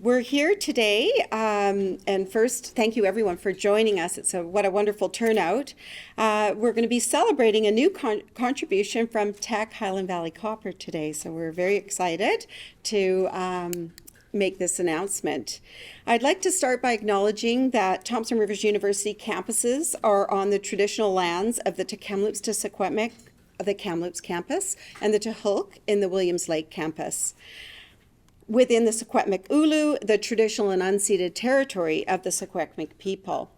We're here today, and first, thank you everyone for joining us. What a wonderful turnout. We're going to be celebrating a new contribution from Teck Highland Valley Copper today, so we're very excited to make this announcement. I'd like to start by acknowledging that Thompson Rivers University campuses are on the traditional lands of the Kamloops to Secwepemc, the Kamloops campus, and the Tehilk in the Williams Lake campus. Within the Secwepemc Ulu, the traditional and unceded territory of the Secwepemc people.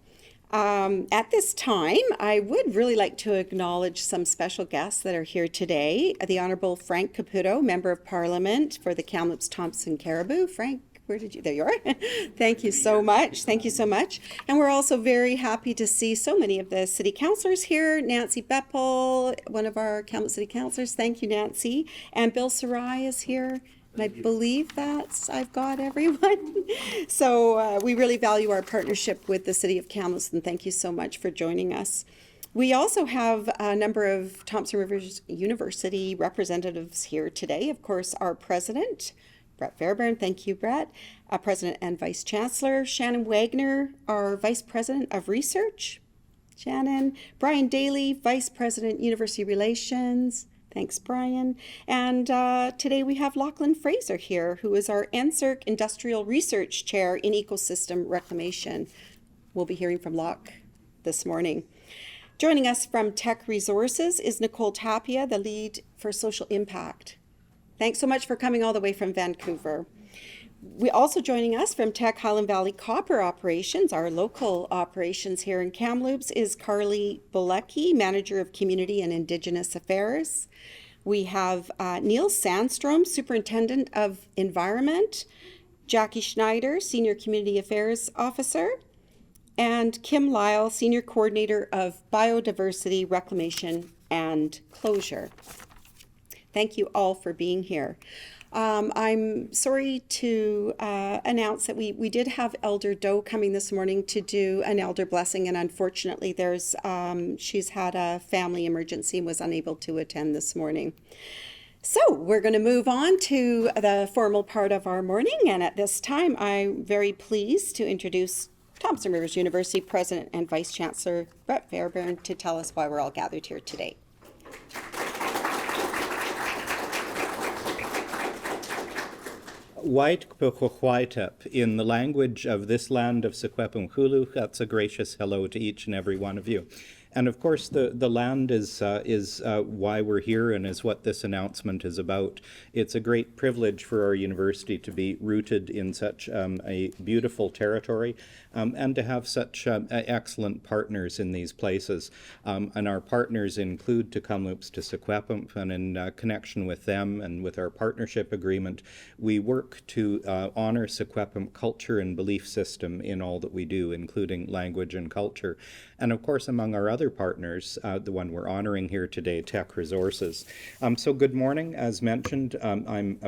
At this time, I would really like to acknowledge some special guests that are here today. The Honourable Frank Caputo, Member of Parliament for the Kamloops Thompson Caribou. Frank, there you are. Thank you so much. Thank you so much. And we're also very happy to see so many of the city councillors here. Nancy Beppel, one of our Kamloops City councillors. Thank you, Nancy. And Bill Sarai is here. And I believe I've got everyone. So we really value our partnership with the City of Kamloops, and thank you so much for joining us. We also have a number of Thompson Rivers University representatives here today. Of course, our president, Brett Fairbairn. Thank you, Brett. President and Vice Chancellor. Shannon Wagner, our Vice President of Research. Shannon. Brian Daly, Vice President, University Relations. Thanks, Brian. And today we have Lauchlan Fraser here, who is our NSERC Industrial Research Chair in Ecosystem Reclamation. We'll be hearing from Lauch this morning. Joining us from Teck Resources is Nicole Tapia, the lead for social impact. Thanks so much for coming all the way from Vancouver. Also joining us from Teck Highland Valley Copper Operations, our local operations here in Kamloops, is Carly Bolecki, Manager of Community and Indigenous Affairs. We have Neil Sandstrom, Superintendent of Environment, Jackie Schneider, Senior Community Affairs Officer, and Kim Lyle, Senior Coordinator of Biodiversity, Reclamation, and Closure. Thank you all for being here. I'm sorry to announce that we did have Elder Doe coming this morning to do an elder blessing, and unfortunately she's had a family emergency and was unable to attend this morning. So we're going to move on to the formal part of our morning, and at this time I'm very pleased to introduce Thompson Rivers University President and Vice Chancellor Brett Fairbairn to tell us why we're all gathered here today. In the language of this land of Secwepemc Hulu, that's a gracious hello to each and every one of you. And of course, the land is why we're here and is what this announcement is about. It's a great privilege for our university to be rooted in such a beautiful territory and to have such excellent partners in these places. And our partners include Kamloops to Secwepemc, and in connection with them and with our partnership agreement, we work to honor Secwepemc culture and belief system in all that we do, including language and culture. And of course, among our other partners, the one we're honoring here today, Teck Resources. So good morning. As mentioned, I'm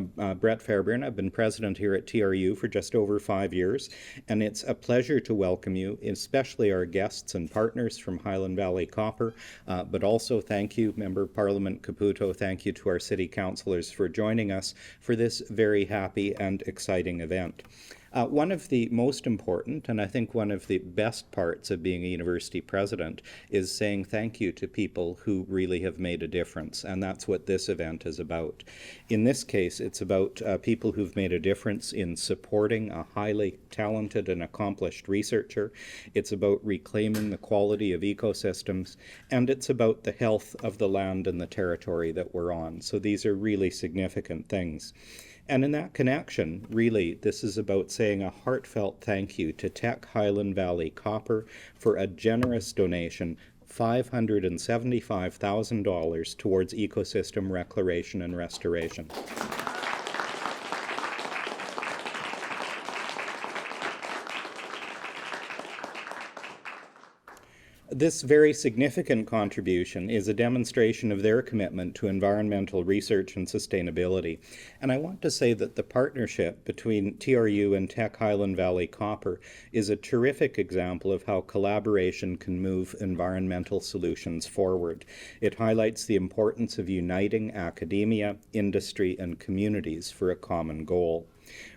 Brett Fairbairn. I've been president here at TRU for just over 5 years, and it's a pleasure to welcome you, especially our guests and partners from Highland Valley Copper, but also thank you, Member of Parliament Caputo, thank you to our city councillors for joining us for this very happy and exciting event. One of the most important, and I think one of the best parts of being a university president, is saying thank you to people who really have made a difference, and that's what this event is about. In this case, it's about people who've made a difference in supporting a highly talented and accomplished researcher. It's about reclaiming the quality of ecosystems, and it's about the health of the land and the territory that we're on. So these are really significant things. And in that connection, really, this is about saying a heartfelt thank you to Teck Highland Valley Copper for a generous donation, $575,000 towards ecosystem reclamation and restoration. This very significant contribution is a demonstration of their commitment to environmental research and sustainability. And I want to say that the partnership between TRU and Teck Highland Valley Copper is a terrific example of how collaboration can move environmental solutions forward. It highlights the importance of uniting academia, industry, and communities for a common goal.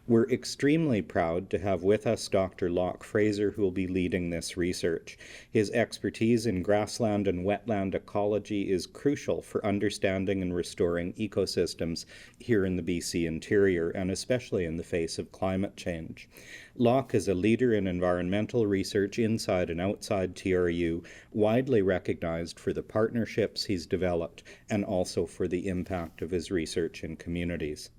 We're extremely proud to have with us Dr. Lauchlan Fraser, who will be leading this research. His expertise in grassland and wetland ecology is crucial for understanding and restoring ecosystems here in the BC interior, and especially in the face of climate change. Lauch is a leader in environmental research inside and outside TRU, widely recognized for the partnerships he's developed and also for the impact of his research in communities.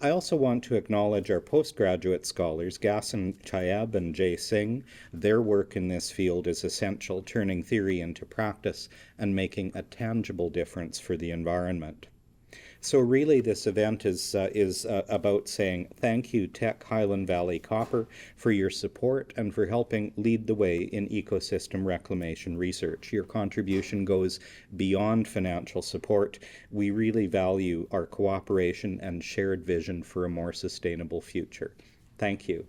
I also want to acknowledge our postgraduate scholars, Gasan Chayab and Jay Singh. Their work in this field is essential, turning theory into practice and making a tangible difference for the environment. So really this event is about saying thank you, Teck Highland Valley Copper, for your support and for helping lead the way in ecosystem reclamation research. Your contribution goes beyond financial support. We really value our cooperation and shared vision for a more sustainable future. Thank you.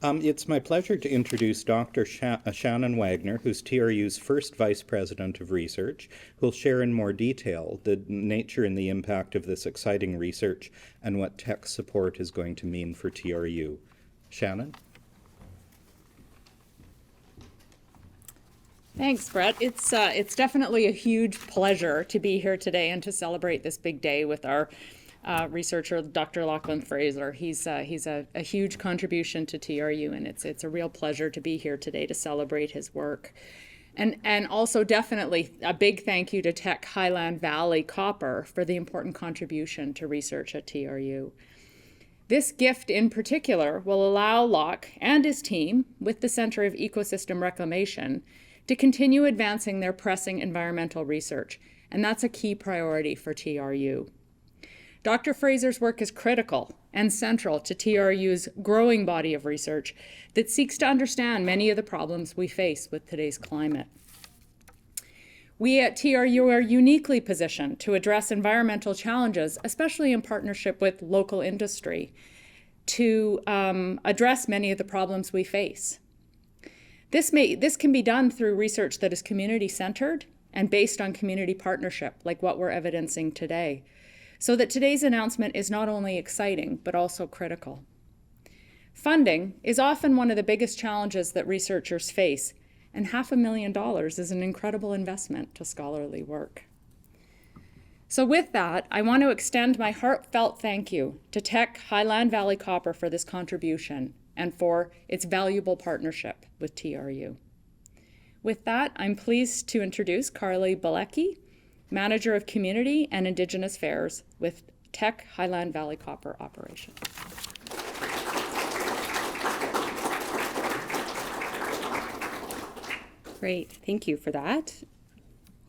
It's my pleasure to introduce Dr. Shannon Wagner, who's TRU's first Vice President of Research, who'll share in more detail the nature and the impact of this exciting research and what tech support is going to mean for TRU. Shannon? Thanks, Brett. It's definitely a huge pleasure to be here today and to celebrate this big day with our researcher, Dr. Lauchlan Fraser. He's a huge contribution to TRU, and it's a real pleasure to be here today to celebrate his work. And also definitely a big thank you to Teck Highland Valley Copper for the important contribution to research at TRU. This gift in particular will allow Lauch and his team with the Centre of Ecosystem Reclamation to continue advancing their pressing environmental research, and that's a key priority for TRU. Dr. Fraser's work is critical and central to TRU's growing body of research that seeks to understand many of the problems we face with today's climate. We at TRU are uniquely positioned to address environmental challenges, especially in partnership with local industry, to address many of the problems we face. This can be done through research that is community-centered and based on community partnership, like what we're evidencing today, so that today's announcement is not only exciting, but also critical. Funding is often one of the biggest challenges that researchers face, and $500,000 is an incredible investment to scholarly work. So with that, I want to extend my heartfelt thank you to Teck Highland Valley Copper for this contribution and for its valuable partnership with TRU. With that, I'm pleased to introduce Carly Bilecki, Manager of Community and Indigenous Affairs with Teck Highland Valley Copper Operation. Great, thank you for that.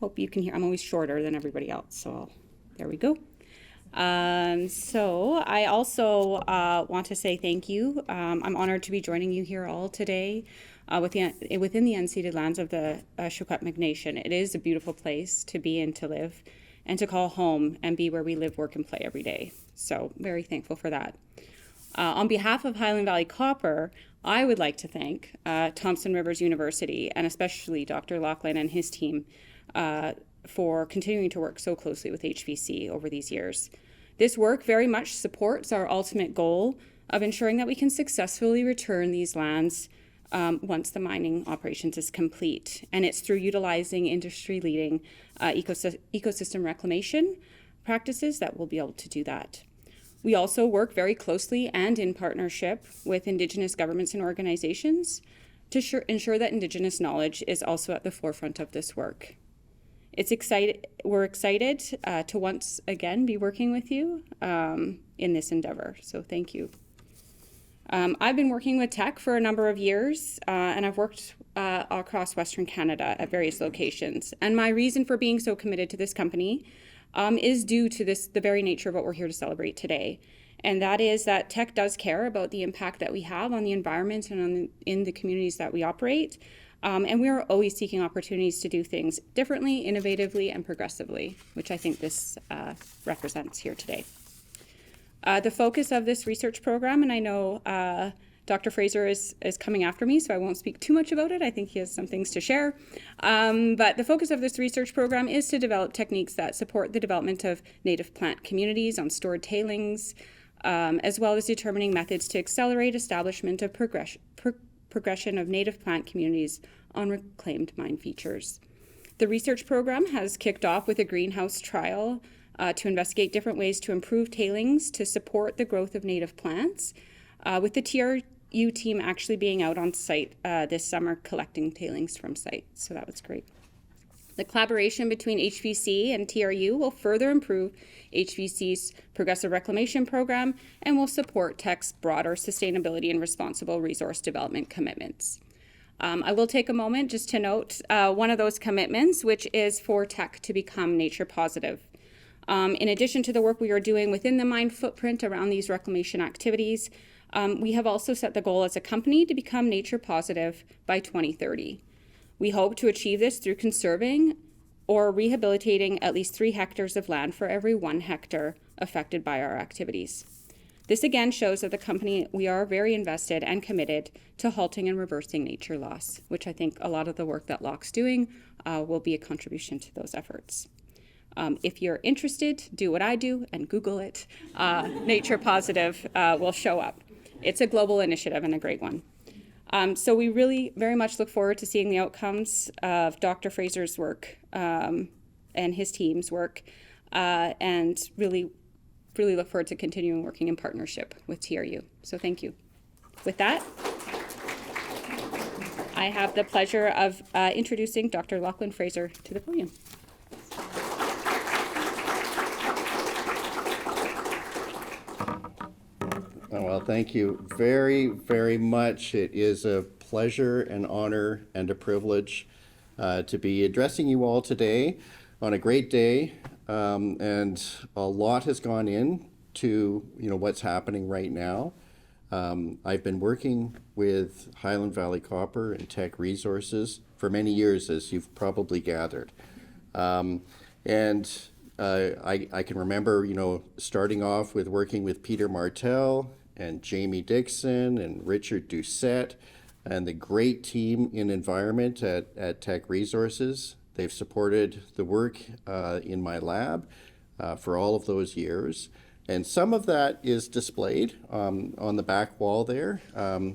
Hope you can hear. I'm always shorter than everybody else, so there we go. So I also want to say thank you. I'm honored to be joining you here all today within the unceded lands of the Secwepemc Nation. It is a beautiful place to be and to live and to call home and be where we live, work, and play every day. So very thankful for that. On behalf of Highland Valley Copper, I would like to thank Thompson Rivers University and especially Dr. Lauchlan and his team for continuing to work so closely with HVC over these years. This work very much supports our ultimate goal of ensuring that we can successfully return these lands once the mining operations is complete. And it's through utilizing industry-leading ecosystem reclamation practices that we'll be able to do that. We also work very closely and in partnership with Indigenous governments and organizations to ensure that Indigenous knowledge is also at the forefront of this work. We're excited to once again be working with you in this endeavor, so thank you. I've been working with Teck for a number of years, and I've worked across Western Canada at various locations. And my reason for being so committed to this company is due to the very nature of what we're here to celebrate today. And that is that Teck does care about the impact that we have on the environment and in the communities that we operate. And we are always seeking opportunities to do things differently, innovatively, and progressively, which I think this represents here today. The focus of this research program, and I know Dr. Fraser is coming after me, so I won't speak too much about it. I think he has some things to share. But the focus of this research program is to develop techniques that support the development of native plant communities on stored tailings, as well as determining methods to accelerate establishment of progression of native plant communities on reclaimed mine features. The research program has kicked off with a greenhouse trial to investigate different ways to improve tailings to support the growth of native plants, with the TRU team actually being out on site this summer collecting tailings from site. So that was great. The collaboration between HVC and TRU will further improve HVC's progressive reclamation program and will support Teck's broader sustainability and responsible resource development commitments. I will take a moment just to note one of those commitments, which is for Teck to become nature positive. In addition to the work we are doing within the mine footprint around these reclamation activities, we have also set the goal as a company to become nature positive by 2030. We hope to achieve this through conserving or rehabilitating at least 3 hectares of land for every 1 hectare affected by our activities. This again shows that the company, we are very invested and committed to halting and reversing nature loss, which I think a lot of the work that Lauch's doing will be a contribution to those efforts. If you're interested, do what I do and Google it. Nature Positive will show up. It's a global initiative and a great one. So we really very much look forward to seeing the outcomes of Dr. Fraser's work and his team's work, and really look forward to continuing working in partnership with TRU. So thank you. With that, I have the pleasure of introducing Dr. Lauchlan Fraser to the podium. Well, thank you very, very much. It is a pleasure, an honor, and a privilege to be addressing you all today on a great day. And a lot has gone into what's happening right now. I've been working with Highland Valley Copper and Teck Resources for many years, as you've probably gathered. I can remember, starting off with working with Peter Martell and Jamie Dixon and Richard Doucette and the great team in environment at Teck Resources. They've supported the work in my lab for all of those years. And some of that is displayed on the back wall there.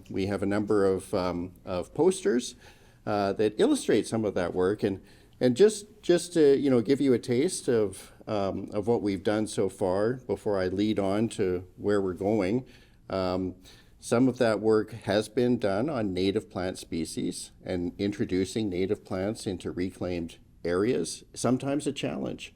We have a number of posters that illustrate some of that work. And just to give you a taste of what we've done so far before I lead on to where we're going. Some of that work has been done on native plant species and introducing native plants into reclaimed areas. Sometimes a challenge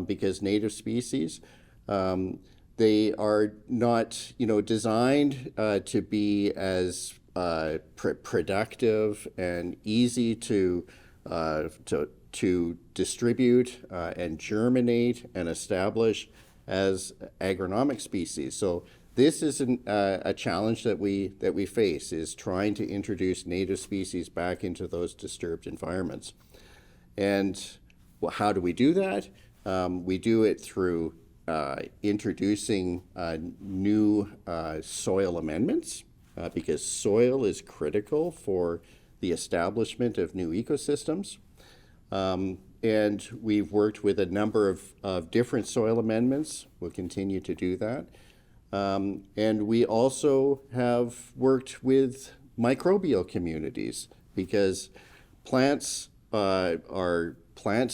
because native species, they are not designed to be as productive and easy to distribute and germinate and establish as agronomic species. So this is a challenge that we face, is trying to introduce native species back into those disturbed environments. And how do we do that? We do it through introducing new soil amendments, because soil is critical for the establishment of new ecosystems. And we've worked with a number of different soil amendments. We'll continue to do that. And we also have worked with microbial communities, because plants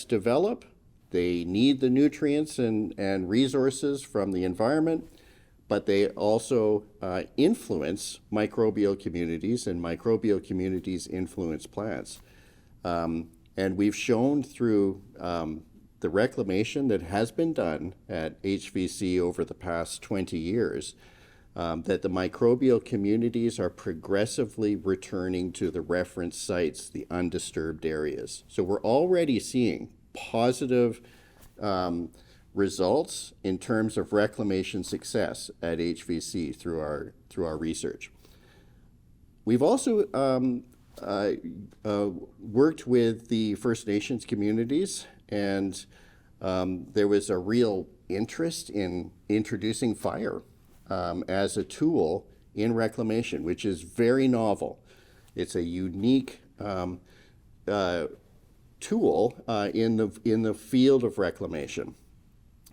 develop, they need the nutrients and resources from the environment, but they also influence microbial communities, and microbial communities influence plants. And we've shown through the reclamation that has been done at HVC over the past 20 years that the microbial communities are progressively returning to the reference sites, the undisturbed areas. So we're already seeing positive results in terms of reclamation success at HVC through our research. We've also worked with the First Nations communities, and there was a real interest in introducing fire as a tool in reclamation, which is very novel. It's a unique tool in the field of reclamation.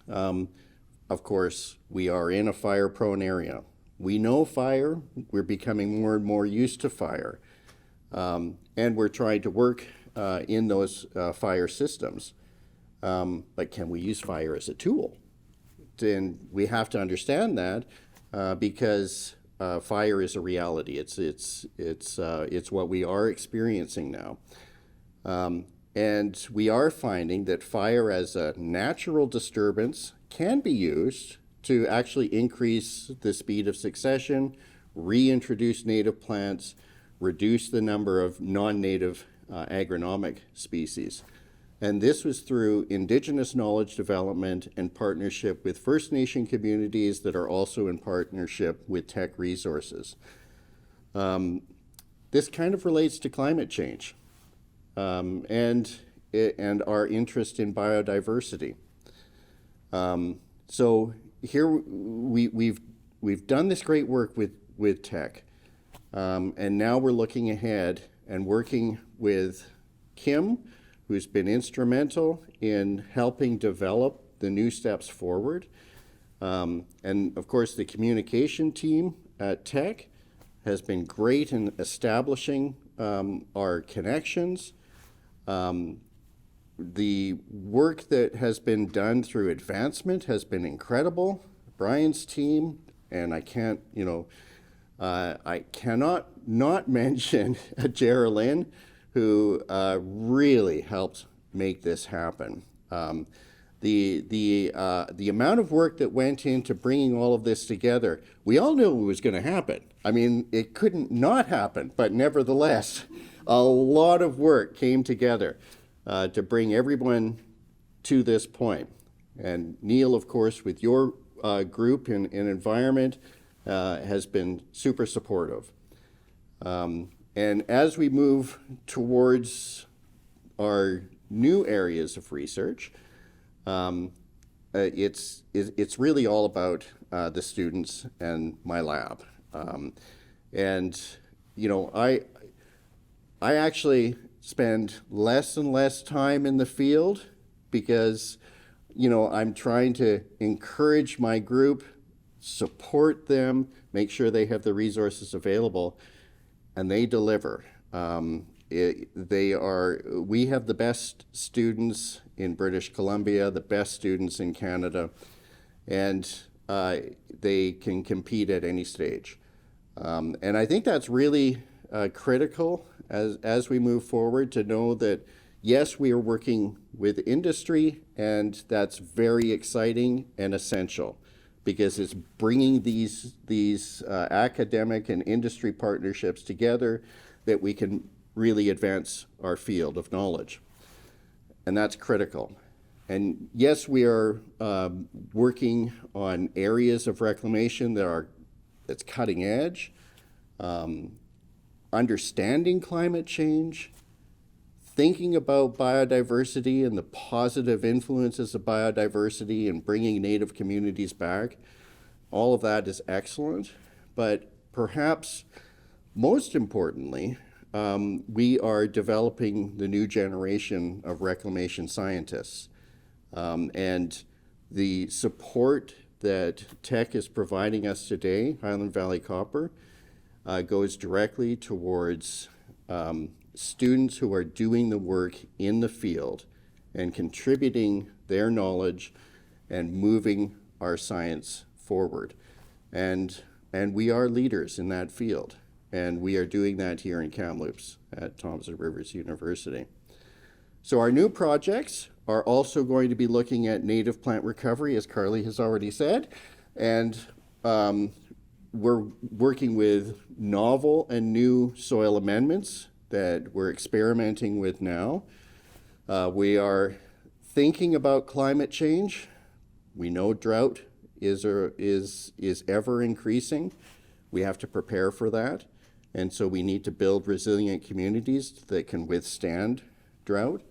Of course, we are in a fire-prone area. We know fire. We're becoming more and more used to fire. And we're trying to work in those fire systems. But can we use fire as a tool? And we have to understand that because fire is a reality. It's what we are experiencing now. And we are finding that fire as a natural disturbance can be used to actually increase the speed of succession, reintroduce native plants, reduce the number of non-native agronomic species. And this was through Indigenous knowledge development and partnership with First Nation communities that are also in partnership with Teck Resources. This kind of relates to climate change and our interest in biodiversity. So here we've done this great work with Teck, and now we're looking ahead and working with Kim, who's been instrumental in helping develop the new steps forward. And of course, the communication team at Teck has been great in establishing our connections. The work that has been done through advancement has been incredible. Brian's team, and I cannot not mention Geraldine, who really helped make this happen. The amount of work that went into bringing all of this together, we all knew it was going to happen. I mean, it couldn't not happen, but nevertheless, a lot of work came together to bring everyone to this point. And Neil, of course, with your group in environment, has been super supportive. And as we move towards our new areas of research, it's really all about the students and my lab. And I actually spend less and less time in the field because I'm trying to encourage my group, support them, make sure they have the resources available, and they deliver. We have the best students in British Columbia, the best students in Canada, and they can compete at any stage. And I think that's really critical as we move forward, to know that, yes, we are working with industry, and that's very exciting and essential, because it's bringing these academic and industry partnerships together that we can really advance our field of knowledge. And that's critical. And yes, we are working on areas of reclamation that's cutting edge, understanding climate change, thinking about biodiversity and the positive influences of biodiversity and bringing Native communities back. All of that is excellent, but perhaps most importantly, we are developing the new generation of reclamation scientists. And the support that Teck is providing us today, Highland Valley Copper, goes directly towards students who are doing the work in the field and contributing their knowledge and moving our science forward. And we are leaders in that field. And we are doing that here in Kamloops at Thompson Rivers University. So our new projects are also going to be looking at native plant recovery, as Carly has already said. And we're working with novel and new soil amendments that we're experimenting with now. We are thinking about climate change. We know drought is ever increasing. We have to prepare for that. And so we need to build resilient communities that can withstand drought.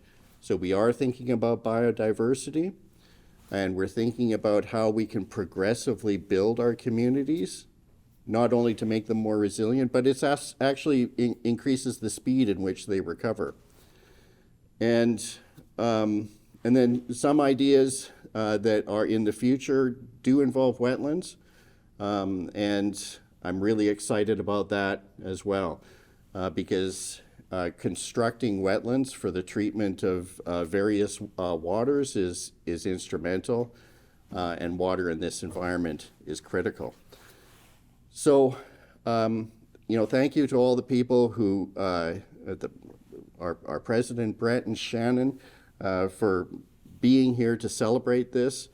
So we are thinking about biodiversity, and we're thinking about how we can progressively build our communities not only to make them more resilient, but it's actually increases the speed in which they recover. And then some ideas that are in the future do involve wetlands, and I'm really excited about that as well, because constructing wetlands for the treatment of various waters is our and water in this environment is critical. So, thank you to all the people who, our president, Brett and Shannon, for being here to celebrate this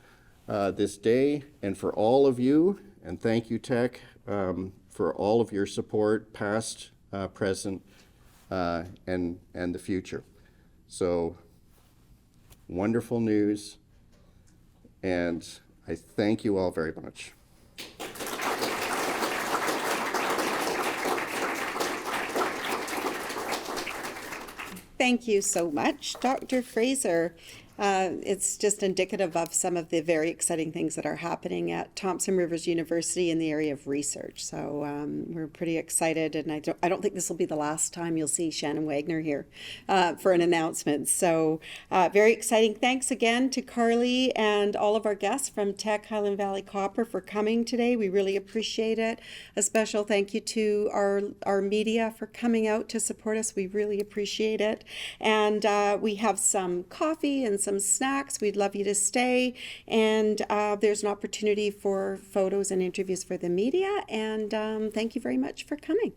day, and for all of you, and thank you, Teck, for all of your support, past, present, and the future. So, wonderful news, and I thank you all very much. Thank you so much, Dr. Fraser. It's just indicative of some of the very exciting things that are happening at Thompson Rivers University in the area of research. So we're pretty excited, and I don't think this will be the last time you'll see Shannon Wagner here for an announcement. So very exciting. Thanks again to Carly and all of our guests from Teck Highland Valley Copper for coming today. We really appreciate it. A special thank you to our media for coming out to support us. We really appreciate it. And we have some coffee and some snacks. We'd love you to stay. And there's an opportunity for photos and interviews for the media. And thank you very much for coming.